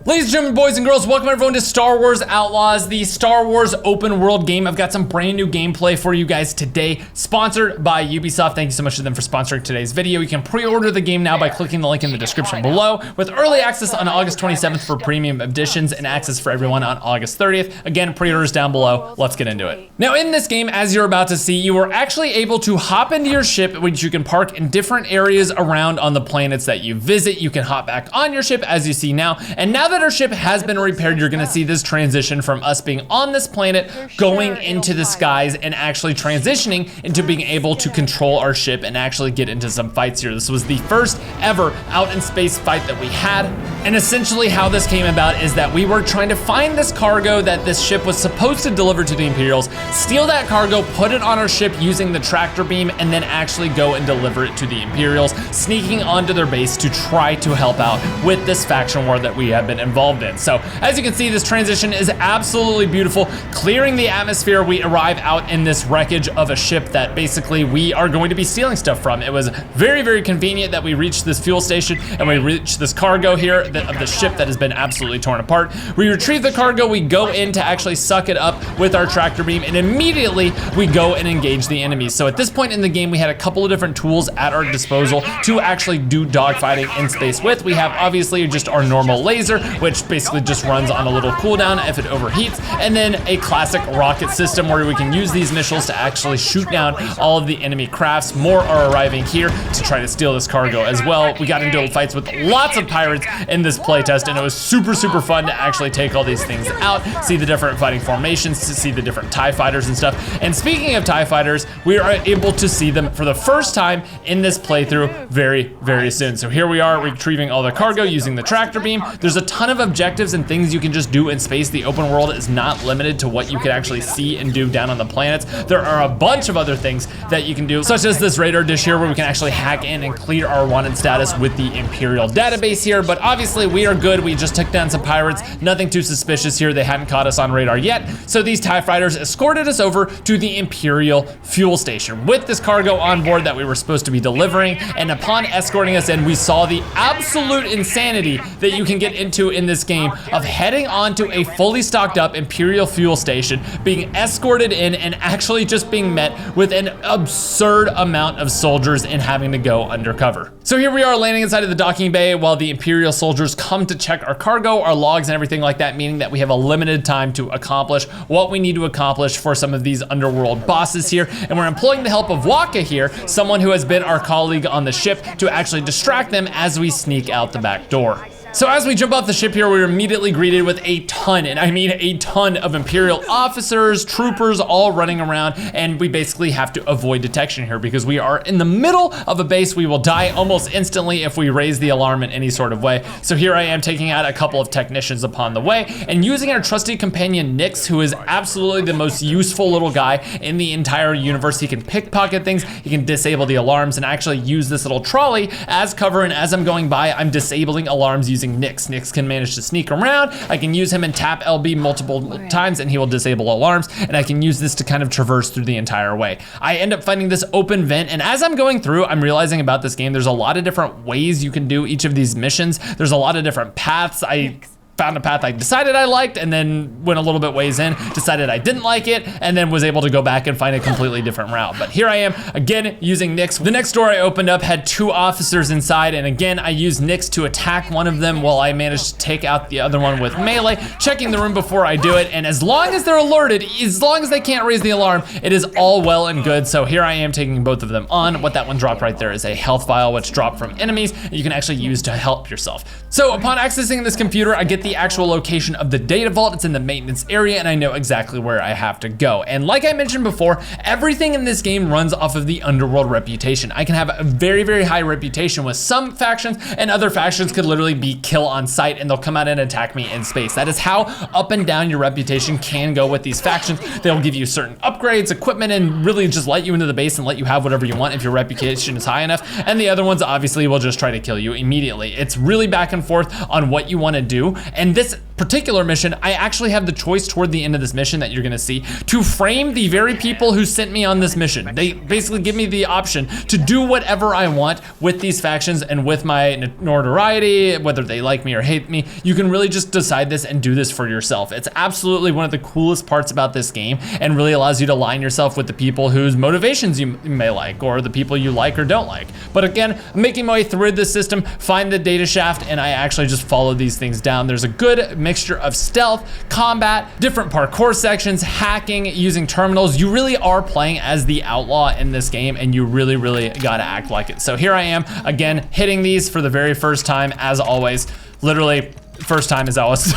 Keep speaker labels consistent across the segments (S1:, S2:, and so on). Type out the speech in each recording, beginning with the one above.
S1: Ladies and gentlemen, boys and girls, welcome everyone to Star Wars Outlaws, the Star Wars open world game. I've got some brand new gameplay for you guys today, sponsored by Ubisoft. Thank you so much to them for sponsoring today's video. You can pre-order the game now by clicking the link in the description below, with early access on August 27th for premium editions and access for everyone on August 30th. Again, pre-orders down below. Let's get into it. Now in this game, as you're about to see, you are actually able to hop into your ship, which you can park in different areas around on the planets that you visit. You can hop back on your ship as you see now, and now that our ship has been repaired, you're gonna see this transition from us being on this planet, going into the skies, and actually transitioning into being able to control our ship and actually get into some fights here. This was the first ever out in space fight that we had, and essentially how this came about is that we were trying to find this cargo that this ship was supposed to deliver to the Imperials, steal that cargo, put it on our ship using the tractor beam, and then actually go and deliver it to the Imperials, sneaking onto their base to try to help out with this faction war that we have been involved in. So as you can see, this transition is absolutely beautiful. Clearing the atmosphere, we arrive out in this wreckage of a ship that basically we are going to be stealing stuff from. It was very, very convenient that we reached this fuel station and we reached this cargo here of the ship that has been absolutely torn apart. We retrieve the cargo, we go in to actually suck it up with our tractor beam, and immediately we go and engage the enemies. So at this point in the game, we had a couple of different tools at our disposal to actually do dogfighting in space with. We have obviously just our normal laser, which basically just runs on a little cooldown if it overheats, and then a classic rocket system where we can use these missiles to actually shoot down all of the enemy crafts. More are arriving here to try to steal this cargo as well. We got into fights with lots of pirates in this playtest, and it was super, super fun to actually take all these things out, see the different fighting formations, to see the different TIE fighters and stuff. And speaking of TIE fighters, we are able to see them for the first time in this playthrough very, very soon. So here we are retrieving all the cargo using the tractor beam. There's a ton of objectives and things you can just do in space. The open world is not limited to what you can actually see and do down on the planets. There are a bunch of other things that you can do, such as this radar dish here where we can actually hack in and clear our wanted status with the Imperial database here. But obviously we are good. We just took down some pirates. Nothing too suspicious here. They hadn't caught us on radar yet. So these TIE fighters escorted us over to the Imperial fuel station with this cargo on board that we were supposed to be delivering. And upon escorting us in, we saw the absolute insanity that you can get into in this game of heading onto a fully stocked up Imperial fuel station, being escorted in, and actually just being met with an absurd amount of soldiers and having to go undercover. So here we are landing inside of the docking bay while the Imperial soldiers come to check our cargo, our logs, and everything like that, meaning that we have a limited time to accomplish what we need to accomplish for some of these underworld bosses here. And we're employing the help of Waka here, someone who has been our colleague on the ship, to actually distract them as we sneak out the back door. So as we jump off the ship here, we're immediately greeted with a ton, and I mean a ton, of Imperial officers, troopers, all running around, and we basically have to avoid detection here because we are in the middle of a base. We will die almost instantly if we raise the alarm in any sort of way. So here I am taking out a couple of technicians upon the way, and using our trusty companion Nix, who is absolutely the most useful little guy in the entire universe. He can pickpocket things, he can disable the alarms, and actually use this little trolley as cover, and as I'm going by, I'm disabling alarms using Nix. Nix can manage to sneak around. I can use him and tap LB multiple times and he will disable alarms, and I can use this to kind of traverse through the entire way. I end up finding this open vent, and as I'm going through, I'm realizing about this game, there's a lot of different ways you can do each of these missions. There's a lot of different paths. I found a path I decided I liked, and then went a little bit ways in, decided I didn't like it, and then was able to go back and find a completely different route. But here I am, again, using Nix. The next door I opened up had 2 officers inside, and again, I used Nix to attack one of them while I managed to take out the other one with melee, checking the room before I do it, and as long as they're alerted, as long as they can't raise the alarm, it is all well and good. So here I am taking both of them on. What that one dropped right there is a health vial, which dropped from enemies, and you can actually use to help yourself. So upon accessing this computer, I get the actual location of the data vault. It's in the maintenance area, and I know exactly where I have to go. And like I mentioned before, everything in this game runs off of the underworld reputation. I can have a very, very high reputation with some factions, and other factions could literally be kill on sight, and they'll come out and attack me in space. That is how up and down your reputation can go with these factions. They'll give you certain upgrades, equipment, and really just let you into the base and let you have whatever you want if your reputation is high enough. And the other ones obviously will just try to kill you immediately. It's really back and forth on what you want to do, And this particular mission, I actually have the choice toward the end of this mission that you're gonna see to frame the very people who sent me on this mission. They basically give me the option to do whatever I want with these factions and with my notoriety, whether they like me or hate me. You can really just decide this and do this for yourself. It's absolutely one of the coolest parts about this game and really allows you to align yourself with the people whose motivations you may like or the people you like or don't like. But again, I'm making my way through this system, find the data shaft, and I actually just follow these things down. There's a good mixture of stealth, combat, different parkour sections, hacking, using terminals. You really are playing as the outlaw in this game, and you really gotta act like it. So here I am, again, hitting these for the very first time, as always. Literally, first time as always.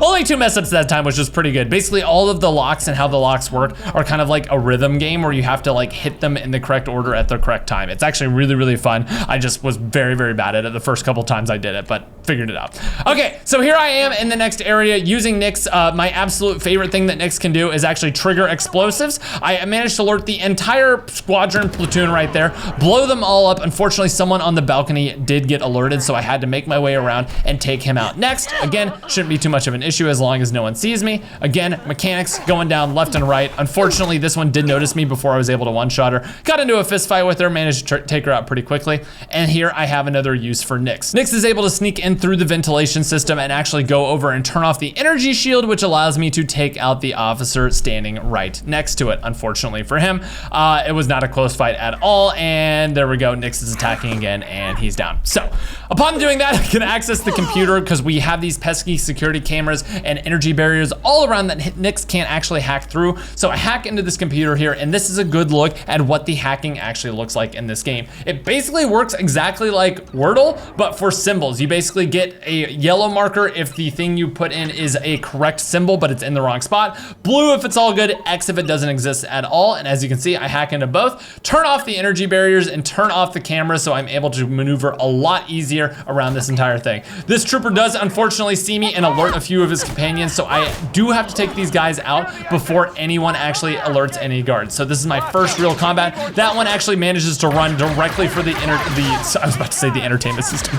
S1: Only 2 mess ups that time, which was pretty good. Basically, all of the locks and how the locks work are kind of like a rhythm game where you have to like hit them in the correct order at the correct time. It's actually really fun. I just was very bad at it the first couple times I did it, but figured it out. Okay, so here I am in the next area using Nyx. My absolute favorite thing that Nyx can do is actually trigger explosives. I managed to alert the entire squadron platoon right there, blow them all up. Unfortunately, someone on the balcony did get alerted, so I had to make my way around and take him out. Next, again, shouldn't be too much of an issue as long as no one sees me. Again, mechanics going down left and right. Unfortunately, this one did notice me before I was able to one-shot her. Got into a fist fight with her, managed to take her out pretty quickly. And here I have another use for Nyx. Nyx is able to sneak in through the ventilation system and actually go over and turn off the energy shield, which allows me to take out the officer standing right next to it. Unfortunately for him, it was not a close fight at all. And there we go, Nyx is attacking again and he's down. So upon doing that, I can access the computer because we have these pesky security cameras and energy barriers all around that Nyx can't actually hack through. So I hack into this computer here, and this is a good look at what the hacking actually looks like in this game. It basically works exactly like Wordle, but for symbols. You basically get a yellow marker if the thing you put in is a correct symbol, but it's in the wrong spot. Blue if it's all good, X if it doesn't exist at all. And as you can see, I hack into both, turn off the energy barriers and turn off the camera so I'm able to maneuver a lot easier around this entire thing. This trooper does unfortunately see me and alert a few of his companions, so I do have to take these guys out before anyone actually alerts any guards. So this is my first real combat. That one actually manages to run directly for I was about to say the entertainment system,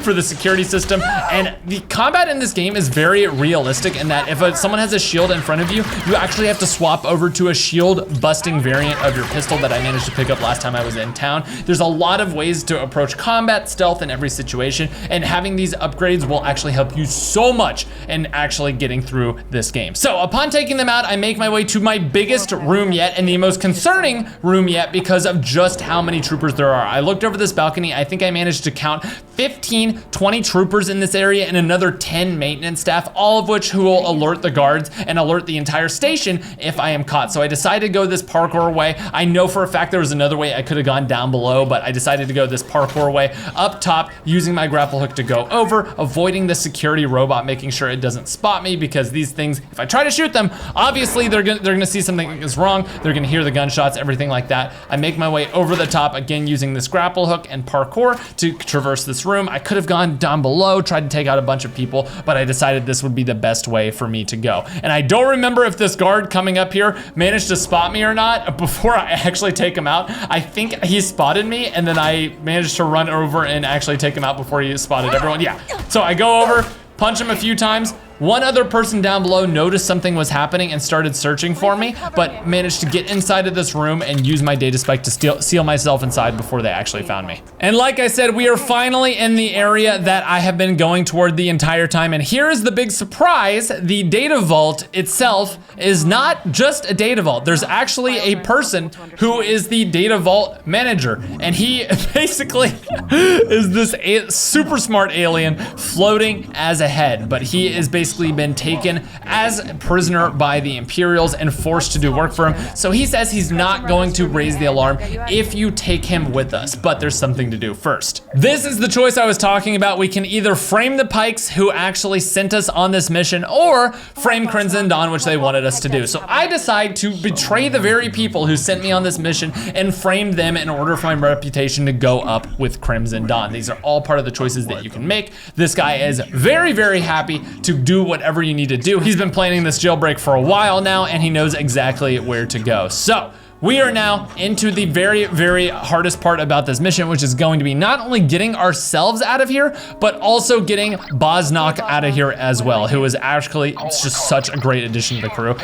S1: for the security system. And the combat in this game is very realistic in that if someone has a shield in front of you, you actually have to swap over to a shield busting variant of your pistol that I managed to pick up last time I was in town. There's a lot of ways to approach combat, stealth in every situation, and having these upgrades will actually help you so much in actually getting through this game. So upon taking them out, I make my way to my biggest room yet and the most concerning room yet because of just how many troopers there are. I looked over this balcony. I think I managed to count 15, 20 troopers in this area and another 10 maintenance staff, all of which who will alert the guards and alert the entire station if I am caught. So I decided to go this parkour way. I know for a fact there was another way I could have gone down below, but I decided to go this parkour way up top using my grapple hook to go over, avoiding the security robot, making sure it doesn't spot me because these things, if I try to shoot them, obviously they're gonna see something is wrong. They're gonna hear the gunshots, everything like that. I make my way over the top again using this grapple hook and parkour to traverse this room. I could have gone down below, tried to take out a bunch of people, but I decided this would be the best way for me to go. And I don't remember if this guard coming up here managed to spot me or not before I actually take him out. I think he spotted me and then I managed to run over and actually take him out before he spotted everyone. Yeah, so I go over, punch him a few times. One other person down below noticed something was happening and started searching for me, but managed to get inside of this room and use my data spike to seal myself inside before they actually found me. And like I said, we are finally in the area that I have been going toward the entire time. And here is the big surprise. The data vault itself is not just a data vault. There's actually a person who is the data vault manager. And he basically is this super smart alien floating as a head, but he is basically been taken as a prisoner by the Imperials and forced to do work for him. So he says he's not going to raise the alarm if you take him with us, but there's something to do first. This is the choice I was talking about. We can either frame the Pikes who actually sent us on this mission or frame Crimson Dawn, which they wanted us to do. So I decide to betray the very people who sent me on this mission and frame them in order for my reputation to go up with Crimson Dawn. These are all part of the choices that you can make. This guy is very happy to do whatever you need to do. He's been planning this jailbreak for a while now and he knows exactly where to go. So we are now into the very, very hardest part about this mission, which is going to be not only getting ourselves out of here, but also getting Bosnok out of here as well, who is actually just such a great addition to the crew.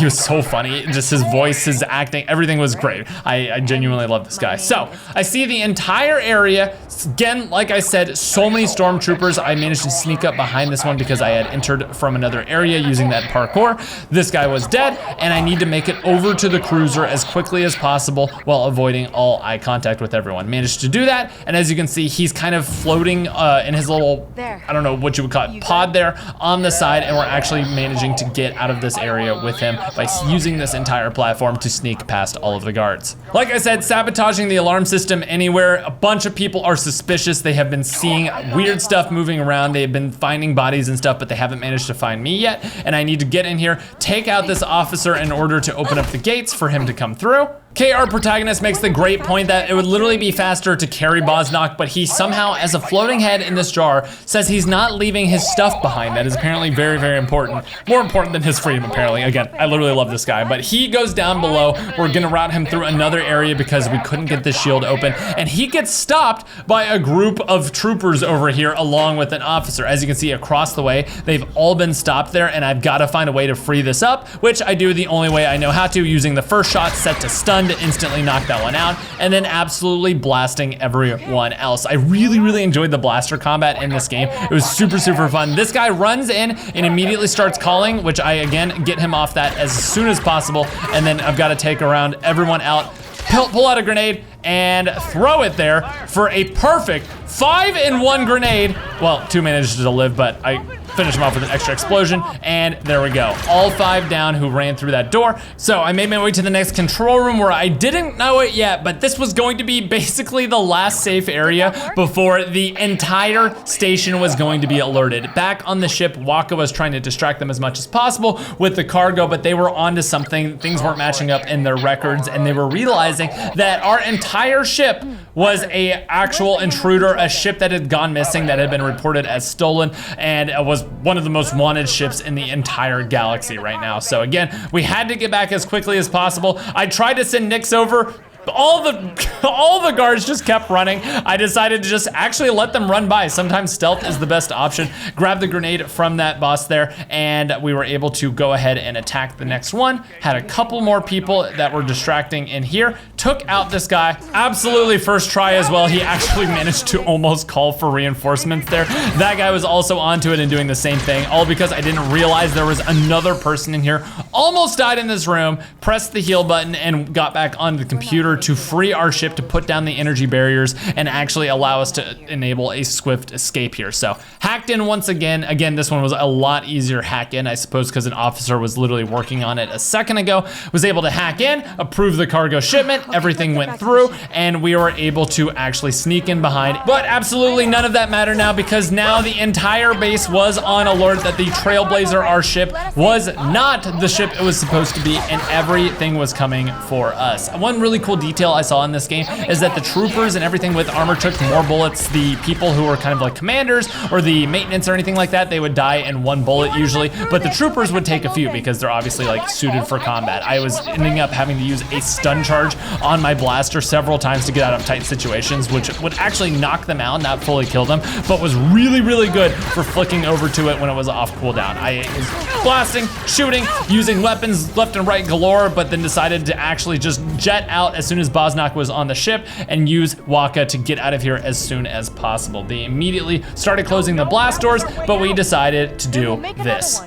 S1: He was so funny. Just his voice, his acting, everything was great. I genuinely love this guy. So I see the entire area. Again, like I said, so many stormtroopers. I managed to sneak up behind this one because I had entered from another area using that parkour. This guy was dead, and I need to make it over to the cruiser as quickly as possible while avoiding all eye contact with everyone. Managed to do that, and as you can see, he's kind of floating in his little, I don't know what you would call it, pod there on the side, and we're actually managing to get out of this area with him by using this entire platform to sneak past all of the guards. Like I said, sabotaging the alarm system anywhere. A bunch of people are suspicious. They have been seeing weird stuff moving around. They have been finding bodies and stuff, but they haven't managed to find me yet, and I need to get in here, take out this officer in order to open up the gates for him to come through. Okay, our protagonist makes the great point that it would literally be faster to carry Bosnok, but he somehow, as a floating head in this jar, says he's not leaving his stuff behind. That is apparently very, very important. More important than his freedom, apparently. Again, I literally love this guy, but he goes down below. We're gonna route him through another area because we couldn't get the shield open, and he gets stopped by a group of troopers over here along with an officer. As you can see across the way, they've all been stopped there, and I've gotta find a way to free this up, which I do the only way I know how to, using the first shot set to stun to instantly knock that one out, and then absolutely blasting everyone else. I really, really enjoyed the blaster combat in this game. It was super, super fun. This guy runs in and immediately starts calling, which I, again, get him off that as soon as possible, and then I've got to take around everyone out, pull out a grenade, and throw it there for a perfect 5-in-1 grenade. Well, 2 managed to live, but I finish him off with an extra explosion, and there we go. All 5 down who ran through that door. So I made my way to the next control room where I didn't know it yet, but this was going to be basically the last safe area before the entire station was going to be alerted. Back on the ship, Waka was trying to distract them as much as possible with the cargo, but they were onto something. Things weren't matching up in their records, and they were realizing that our entire ship was a actual intruder, a ship that had gone missing, that had been reported as stolen, and was one of the most wanted ships in the entire galaxy right now. So again, we had to get back as quickly as possible. I tried to send Nix over. All the guards just kept running. I decided to just actually let them run by. Sometimes stealth is the best option. Grab the grenade from that boss there, and we were able to go ahead and attack the next one. Had a couple more people that were distracting in here. Took out this guy. Absolutely first try as well. He actually managed to almost call for reinforcements there. That guy was also onto it and doing the same thing, all because I didn't realize there was another person in here. Almost died in this room. Pressed the heal button and got back onto the computer to free our ship, to put down the energy barriers and actually allow us to enable a swift escape here. So hacked in once again. Again, this one was a lot easier hack in, I suppose, because an officer was literally working on it a second ago. Was able to hack in, approve the cargo shipment, everything went through, and we were able to actually sneak in behind. But absolutely none of that mattered now, because now the entire base was on alert that the Trailblazer, our ship, was not the ship it was supposed to be, and everything was coming for us. One really cool detail I saw in this game is that the troopers and everything with armor took more bullets. The people who were kind of like commanders or the maintenance or anything like that, they would die in 1 bullet usually, but the troopers would take a few because they're obviously like suited for combat. I was ending up having to use a stun charge on my blaster several times to get out of tight situations, which would actually knock them out, not fully kill them, but was really, really good for flicking over to it when it was off cooldown. I was blasting, shooting, using weapons left and right galore, but then decided to actually just jet out as soon as Bosnok was on the ship and use Waka to get out of here as soon as possible. They immediately started closing the blast doors, but we decided to do this.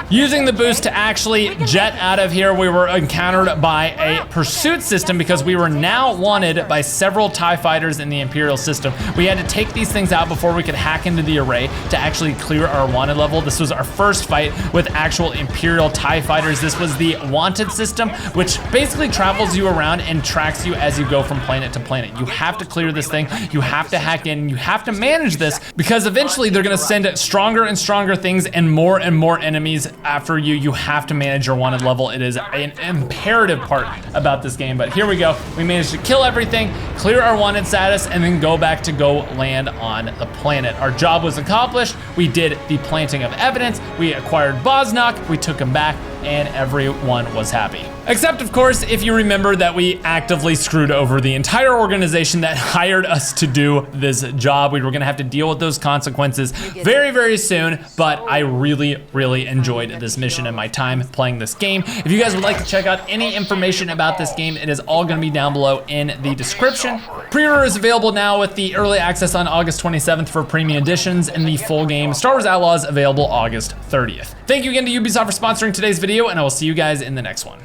S1: Using the boost to actually jet out of here, we were encountered by a pursuit system because we were now wanted by several TIE fighters in the Imperial system. We had to take these things out before we could hack into the array to actually clear our wanted level. This was our first fight with actual Imperial TIE fighters. This was the wanted system, which basically travels you around and tracks you as you go from planet to planet. You have to clear this thing, you have to hack in, you have to manage this, because eventually they're gonna send stronger and stronger things and more enemies after you. You have to manage your wanted level. It is an imperative part about this game, but here we go. We managed to kill everything, clear our wanted status, and then go back to go land on the planet. Our job was accomplished. We did the planting of evidence. We acquired Bosnok. We took him back, and everyone was happy. Except, of course, if you remember that we actively screwed over the entire organization that hired us to do this job. We were gonna have to deal with those consequences very, very soon, but I really, really enjoyed this mission and my time playing this game. If you guys would like to check out any information about this game, it is all gonna be down below in the description. Pre-order is available now with the early access on August 27th for premium editions, and the full game, Star Wars Outlaws, available August 30th. Thank you again to Ubisoft for sponsoring today's video, and I will see you guys in the next one.